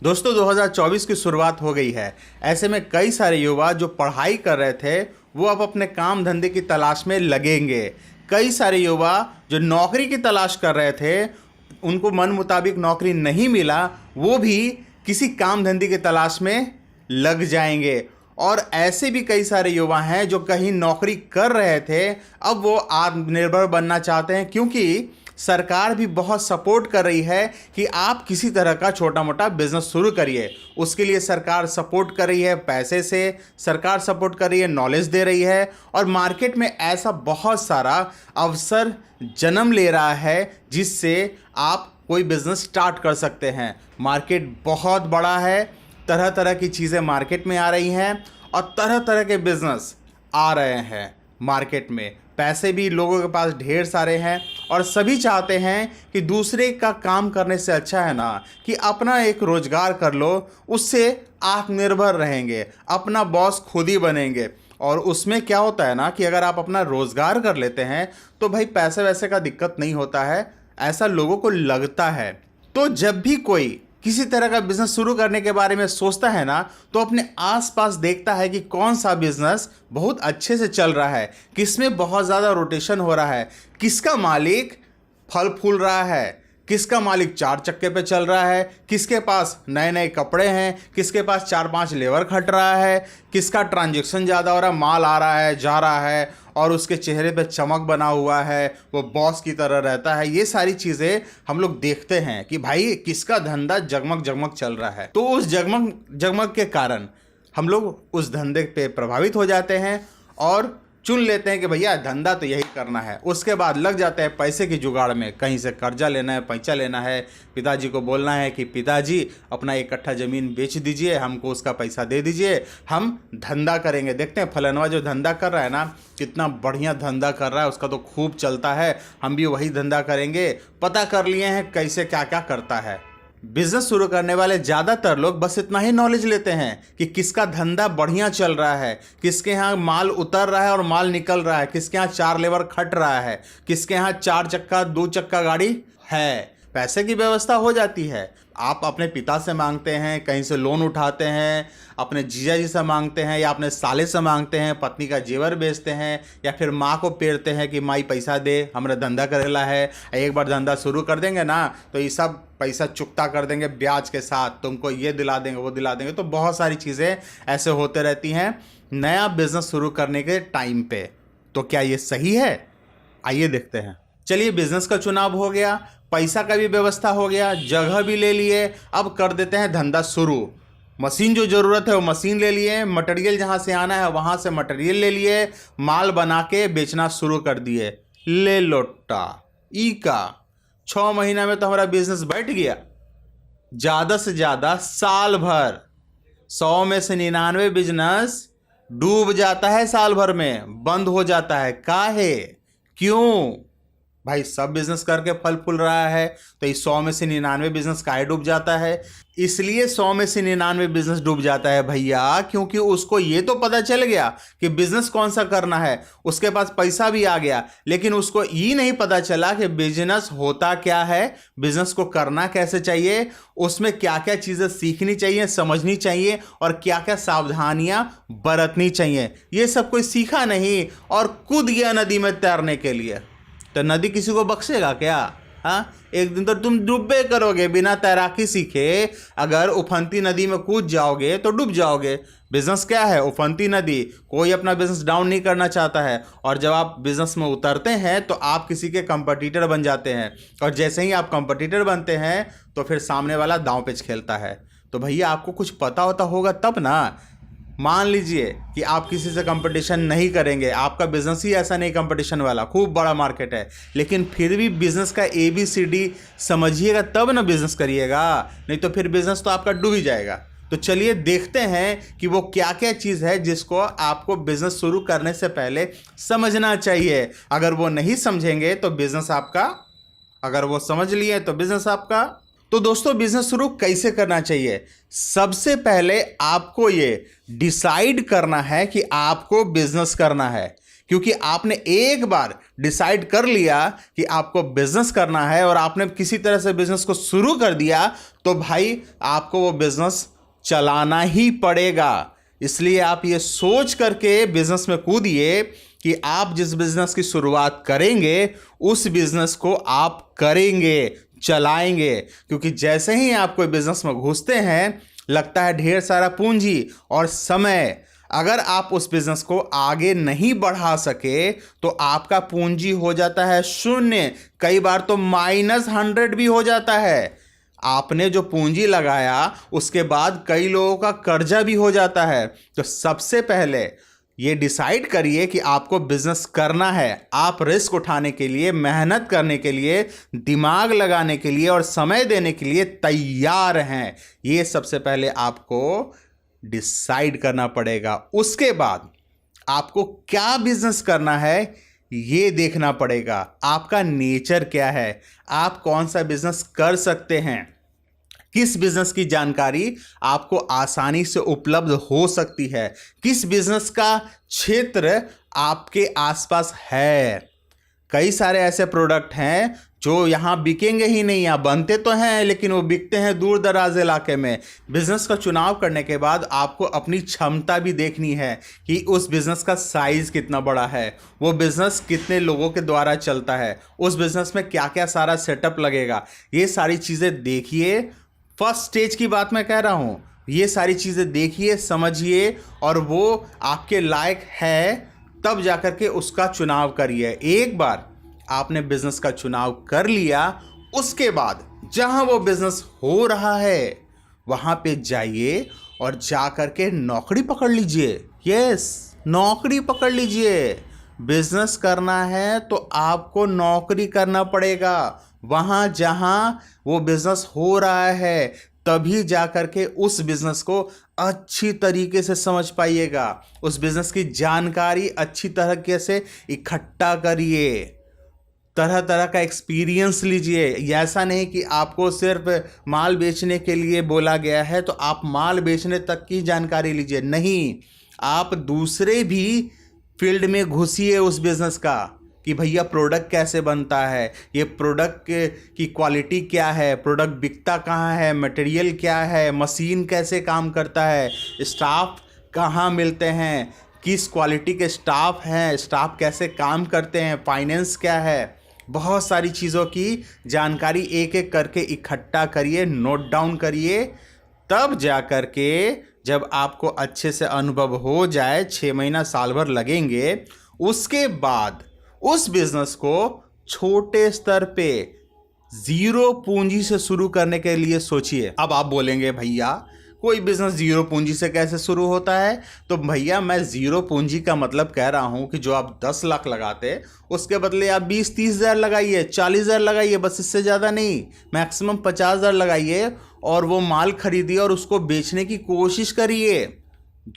दोस्तों 2024 की शुरुआत हो गई है। ऐसे में कई सारे युवा जो पढ़ाई कर रहे थे वो अब अपने काम धंधे की तलाश में लगेंगे। कई सारे युवा जो नौकरी की तलाश कर रहे थे, उनको मन मुताबिक नौकरी नहीं मिला, वो भी किसी काम धंधे की तलाश में लग जाएंगे। और ऐसे भी कई सारे युवा हैं जो कहीं नौकरी कर रहे थे, अब वो आत्मनिर्भर बनना चाहते हैं, क्योंकि सरकार भी बहुत सपोर्ट कर रही है कि आप किसी तरह का छोटा मोटा बिजनेस शुरू करिए। उसके लिए सरकार सपोर्ट कर रही है पैसे से, सरकार सपोर्ट कर रही है, नॉलेज दे रही है, और मार्केट में ऐसा बहुत सारा अवसर जन्म ले रहा है जिससे आप कोई बिजनेस स्टार्ट कर सकते हैं। मार्केट बहुत बड़ा है, तरह तरह की चीज़ें मार्केट में आ रही हैं और तरह तरह के बिजनेस आ रहे हैं मार्केट में। पैसे भी लोगों के पास ढेर सारे हैं और सभी चाहते हैं कि दूसरे का काम करने से अच्छा है ना कि अपना एक रोजगार कर लो, उससे आत्मनिर्भर रहेंगे, अपना बॉस खुद ही बनेंगे। और उसमें क्या होता है ना कि अगर आप अपना रोजगार कर लेते हैं तो भाई पैसे वैसे का दिक्कत नहीं होता है, ऐसा लोगों को लगता है। तो जब भी कोई किसी तरह का बिजनेस शुरू करने के बारे में सोचता है ना, तो अपने आसपास देखता है कि कौन सा बिजनेस बहुत अच्छे से चल रहा है, किसमें बहुत ज़्यादा रोटेशन हो रहा है, किसका मालिक फल फूल रहा है, किसका मालिक चार चक्के पे चल रहा है, किसके पास नए नए कपड़े हैं, किसके पास 4-5 लेबर खट रहा है, किसका ट्रांजैक्शन ज़्यादा हो रहा है, माल आ रहा है जा रहा है और उसके चेहरे पे चमक बना हुआ है, वो बॉस की तरह रहता है। ये सारी चीज़ें हम लोग देखते हैं कि भाई किसका धंधा जगमग जगमग चल रहा है। तो उस जगमग जगमग के कारण हम लोग उस धंधे पे प्रभावित हो जाते हैं और चुन लेते हैं कि भैया धंधा तो यही करना है। उसके बाद लग जाते हैं पैसे की जुगाड़ में, कहीं से कर्जा लेना है, पैसा लेना है, पिताजी को बोलना है कि पिताजी अपना 1 कट्ठा ज़मीन बेच दीजिए, हमको उसका पैसा दे दीजिए, हम धंधा करेंगे। देखते हैं फलानवा जो धंधा कर रहा है ना, कितना बढ़िया धंधा कर रहा है, उसका तो खूब चलता है, हम भी वही धंधा करेंगे। पता कर लिए हैं कैसे क्या क्या करता है। बिजनेस शुरू करने वाले ज़्यादातर लोग बस इतना ही नॉलेज लेते हैं कि किसका धंधा बढ़िया चल रहा है, किसके यहाँ माल उतर रहा है और माल निकल रहा है, किसके यहाँ 4 लेबर खट रहा है, किसके यहाँ 4 चक्का 2 चक्का गाड़ी है। पैसे की व्यवस्था हो जाती है। आप अपने पिता से मांगते हैं, कहीं से लोन उठाते हैं, अपने जीजा जी से मांगते हैं या अपने साले से मांगते हैं, पत्नी का जेवर बेचते हैं या फिर माँ को पेरते हैं कि माई पैसा दे, हमारा धंधा करेला है। एक बार धंधा शुरू कर देंगे ना तो ये सब पैसा चुकता कर देंगे ब्याज के साथ, तुमको ये दिला देंगे वो दिला देंगे। तो बहुत सारी चीज़ें ऐसे होते रहती हैं नया बिजनेस शुरू करने के टाइम पे। तो क्या ये सही है? आइए देखते हैं। चलिए, बिजनेस का चुनाव हो गया, पैसा का भी व्यवस्था हो गया, जगह भी ले लिए, अब कर देते हैं धंधा शुरू। मशीन जो ज़रूरत है वो मशीन ले लिए, मटेरियल जहाँ से आना है वहाँ से मटेरियल ले लिए, माल बना के बेचना शुरू कर दिए। ले लोटा ई का 6 महीना में तो हमारा बिजनेस बैठ गया। ज़्यादा से ज़्यादा साल भर, 100 में से 99 बिजनेस डूब जाता है, साल भर में बंद हो जाता है। काहे? क्यों भाई? सब बिजनेस करके फल फूल रहा है, तो इस 100 में से 99 बिजनेस काहे डूब जाता है? इसलिए 100 में से 99 बिजनेस डूब जाता है भैया, क्योंकि उसको ये तो पता चल गया कि बिजनेस कौन सा करना है, उसके पास पैसा भी आ गया, लेकिन उसको ये नहीं पता चला कि बिजनेस होता क्या है, बिजनेस को करना कैसे चाहिए, उसमें क्या क्या चीज़ें सीखनी चाहिए, समझनी चाहिए और क्या क्या सावधानियां बरतनी चाहिए। ये सब कोई सीखा नहीं और कूद गया नदी में तैरने के लिए। तो नदी किसी को बख्शेगा क्या? हाँ, एक दिन तो तुम डूबे करोगे बिना तैराकी सीखे। अगर उफनती नदी में कूद जाओगे तो डूब जाओगे। बिजनेस क्या है? उफनती नदी। कोई अपना बिजनेस डाउन नहीं करना चाहता है, और जब आप बिजनेस में उतरते हैं तो आप किसी के कंपटीटर बन जाते हैं, और जैसे ही आप कंपटीटर बनते हैं तो फिर सामने वाला दांव पेच खेलता है। तो भैया आपको कुछ पता होता होगा तब ना। मान लीजिए कि आप किसी से कंपटीशन नहीं करेंगे, आपका बिजनेस ही ऐसा नहीं कंपटीशन वाला, खूब बड़ा मार्केट है, लेकिन फिर भी बिजनेस का ABCD समझिएगा तब ना बिजनेस करिएगा, नहीं तो फिर बिजनेस तो आपका डूब ही जाएगा। तो चलिए देखते हैं कि वो क्या क्या चीज़ है जिसको आपको बिजनेस शुरू करने से पहले समझना चाहिए। अगर वो नहीं समझेंगे तो बिजनेस आपका, अगर वो समझ लिए तो बिजनेस आपका। तो दोस्तों, बिजनेस शुरू कैसे करना चाहिए? सबसे पहले आपको ये डिसाइड करना है कि आपको बिजनेस करना है, क्योंकि आपने एक बार डिसाइड कर लिया कि आपको बिजनेस करना है और आपने किसी तरह से बिजनेस को शुरू कर दिया, तो भाई आपको वो बिजनेस चलाना ही पड़ेगा। इसलिए आप ये सोच करके बिजनेस में कूदिए कि आप जिस बिजनेस की शुरुआत करेंगे उस बिजनेस को आप करेंगे, चलाएंगे। क्योंकि जैसे ही आप कोई बिजनेस में घुसते हैं, लगता है ढेर सारा पूंजी और समय। अगर आप उस बिजनेस को आगे नहीं बढ़ा सके तो आपका पूंजी हो जाता है शून्य, कई बार तो -100 भी हो जाता है। आपने जो पूंजी लगाया उसके बाद कई लोगों का कर्जा भी हो जाता है। तो सबसे पहले ये डिसाइड करिए कि आपको बिजनेस करना है। आप रिस्क उठाने के लिए, मेहनत करने के लिए, दिमाग लगाने के लिए और समय देने के लिए तैयार हैं। ये सबसे पहले आपको डिसाइड करना पड़ेगा। उसके बाद आपको क्या बिजनेस करना है ये देखना पड़ेगा। आपका नेचर क्या है, आप कौन सा बिजनेस कर सकते हैं, किस बिजनेस की जानकारी आपको आसानी से उपलब्ध हो सकती है, किस बिजनेस का क्षेत्र आपके आसपास है। कई सारे ऐसे प्रोडक्ट हैं जो यहाँ बिकेंगे ही नहीं, यहाँ बनते तो हैं लेकिन वो बिकते हैं दूर दराज इलाके में। बिजनेस का चुनाव करने के बाद आपको अपनी क्षमता भी देखनी है कि उस बिजनेस का साइज़ कितना बड़ा है, वो बिजनेस कितने लोगों के द्वारा चलता है, उस बिजनेस में क्या क्या सारा सेटअप लगेगा। ये सारी चीज़ें देखिए। फर्स्ट स्टेज की बात मैं कह रहा हूँ, ये सारी चीज़ें देखिए, समझिए और वो आपके लायक है, तब जाकर के उसका चुनाव करिए। एक बार आपने बिजनेस का चुनाव कर लिया, उसके बाद जहां वो बिजनेस हो रहा है वहां पे जाइए और जा करके नौकरी पकड़ लीजिए। यस, नौकरी पकड़ लीजिए। बिजनेस करना है तो आपको नौकरी करना पड़ेगा वहां जहां वो बिजनेस हो रहा है, तभी जा करके उस बिजनेस को अच्छी तरीके से समझ पाइएगा। उस बिजनेस की जानकारी अच्छी तरीके से इकट्ठा करिए, तरह तरह का एक्सपीरियंस लीजिए। ऐसा नहीं कि आपको सिर्फ माल बेचने के लिए बोला गया है तो आप माल बेचने तक की जानकारी लीजिए, नहीं, आप दूसरे भी फील्ड में घुसिए उस बिजनेस का कि भैया प्रोडक्ट कैसे बनता है, ये प्रोडक्ट की क्वालिटी क्या है, प्रोडक्ट बिकता कहाँ है, मटेरियल क्या है, मशीन कैसे काम करता है, स्टाफ कहाँ मिलते हैं, किस क्वालिटी के स्टाफ हैं, स्टाफ कैसे काम करते हैं, फाइनेंस क्या है। बहुत सारी चीज़ों की जानकारी एक एक करके इकट्ठा करिए, नोट डाउन करिए। तब जा कर के जब आपको अच्छे से अनुभव हो जाए, 6 महीना साल भर लगेंगे, उसके बाद उस बिजनेस को छोटे स्तर पे जीरो पूंजी से शुरू करने के लिए सोचिए। अब आप बोलेंगे भैया कोई बिजनेस जीरो पूंजी से कैसे शुरू होता है? तो भैया मैं जीरो पूंजी का मतलब कह रहा हूं कि जो आप 10 लाख लगाते उसके बदले आप 20-30 हज़ार लगाइए, 40 हज़ार लगाइए, बस इससे ज़्यादा नहीं, मैक्सिमम 50 हज़ार लगाइए और वो माल खरीदिए और उसको बेचने की कोशिश करिए।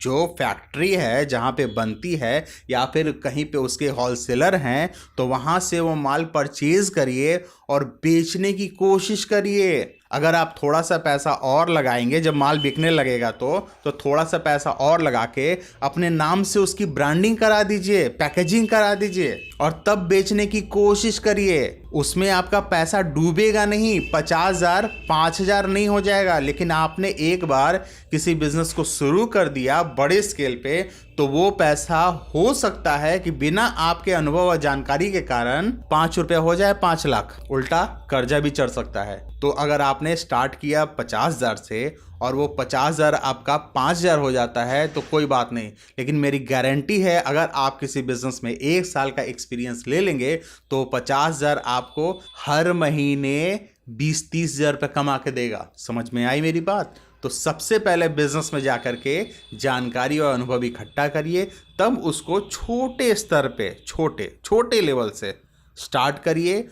जो फैक्ट्री है जहाँ पे बनती है या फिर कहीं पे उसके होलसेलर हैं तो वहाँ से वो माल परचेज करिए और बेचने की कोशिश करिए। अगर आप थोड़ा सा पैसा और लगाएंगे, जब माल बिकने लगेगा तो थोड़ा सा पैसा और लगा के अपने नाम से उसकी ब्रांडिंग करा दीजिए, पैकेजिंग करा दीजिए और तब बेचने की कोशिश करिए। उसमें आपका पैसा डूबेगा नहीं, 50 हज़ार 5 हज़ार नहीं हो जाएगा, लेकिन आपने एक बार किसी बिजनेस को शुरू कर दिया बड़े स्केल पे तो वो पैसा हो सकता है कि बिना आपके अनुभव और जानकारी के कारण 5 रुपये हो जाए 5 लाख, उल्टा कर्जा भी चढ़ सकता है। तो अगर आपने स्टार्ट किया 50 हज़ार से और वो 50 हज़ार आपका 5 हज़ार हो जाता है तो कोई बात नहीं, लेकिन मेरी गारंटी है अगर आप किसी बिजनेस में 1 साल का एक्सपीरियंस ले लेंगे तो 50 हज़ार आपको हर महीने 20-30 हज़ार रुपये कमा के देगा। समझ में आई मेरी बात? तो सबसे पहले बिजनेस में जाकर के जानकारी और अनुभव इकट्ठा करिए, तब उसको छोटे स्तर पे, छोटे लेवल से स्टार्ट करिए,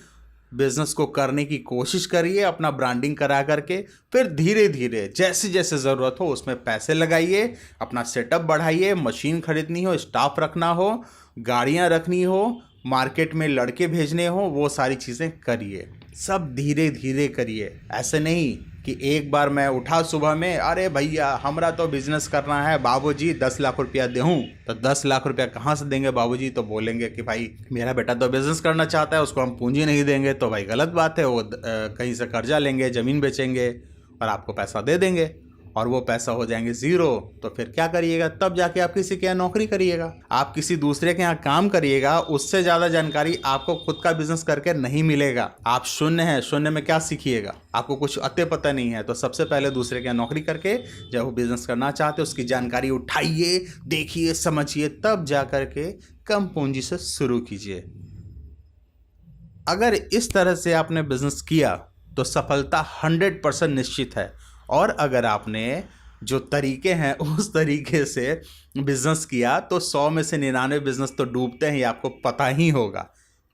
बिजनेस को करने की कोशिश करिए अपना ब्रांडिंग करा करके। फिर धीरे धीरे जैसे जैसे ज़रूरत हो उसमें पैसे लगाइए, अपना सेटअप बढ़ाइए, मशीन खरीदनी हो, स्टाफ रखना हो, गाड़ियाँ रखनी हो, मार्केट में लड़के भेजने हो, वो सारी चीज़ें करिए। सब धीरे धीरे करिए, ऐसे नहीं कि एक बार मैं उठा सुबह में, अरे भैया हमरा तो बिजनेस करना है बाबूजी, 10 लाख रुपया दूँ। तो 10 लाख रुपया कहाँ से देंगे बाबूजी? तो बोलेंगे कि भाई मेरा बेटा तो बिजनेस करना चाहता है, उसको हम पूंजी नहीं देंगे तो भाई गलत बात है। वो कहीं से कर्जा लेंगे, ज़मीन बेचेंगे और आपको पैसा दे देंगे और वो पैसा हो जाएंगे ज़ीरो। तो फिर क्या करिएगा? तब जाके आप किसी के यहाँ नौकरी करिएगा, आप किसी दूसरे के यहाँ काम करिएगा। उससे ज़्यादा जानकारी आपको खुद का बिजनेस करके नहीं मिलेगा। आप शून्य हैं, शून्य में क्या सीखिएगा? आपको कुछ अते पता नहीं है। तो सबसे पहले दूसरे के यहाँ नौकरी करके जब वो बिजनेस करना चाहते उसकी जानकारी उठाइए, देखिए, समझिए, तब जा करके कम पूंजी से शुरू कीजिए। अगर इस तरह से आपने बिजनेस किया तो सफलता 100% निश्चित है। और अगर आपने जो तरीके हैं उस तरीके से बिजनेस किया तो 100 में से 99 बिजनेस तो डूबते हैं, ये आपको पता ही होगा।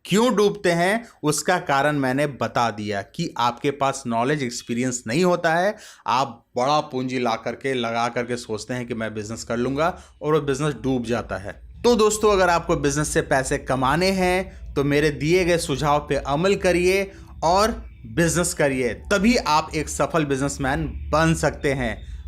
क्यों डूबते हैं उसका कारण मैंने बता दिया कि आपके पास नॉलेज, एक्सपीरियंस नहीं होता है। आप बड़ा पूंजी ला करके लगा करके सोचते हैं कि मैं बिजनेस कर लूँगा और वो बिजनेस डूब जाता है। तो दोस्तों, अगर आपको बिजनेस से पैसे कमाने हैं तो मेरे दिए गए सुझाव पे अमल करिए और बिजनेस करिए, तभी आप एक सफल बिजनेसमैन बन सकते हैं।